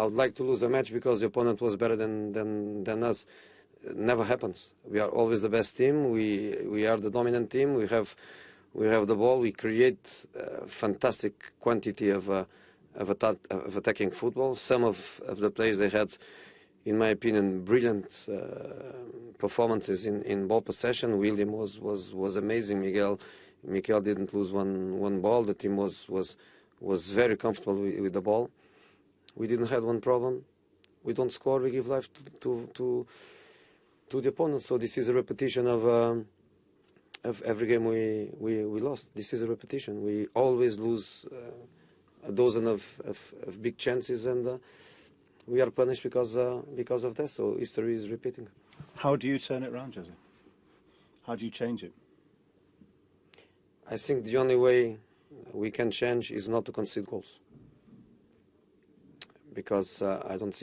I would like to lose a match because the opponent was better than us. It never happens. We are always the best team. We are the dominant team. We have the ball. We create fantastic quantity of attacking football. Some of the players they had, in my opinion, brilliant performances in ball possession. William was amazing. Miguel didn't lose one ball. The team was very comfortable with the ball. We didn't have one problem. We don't score. We give life to the opponent. So this is a repetition of every game we lost. This is a repetition. We always lose a dozen of big chances, and we are punished because of that. So history is repeating. How do you turn it around, Jose? How do you change it? I think the only way we can change is not to concede goals, because I don't see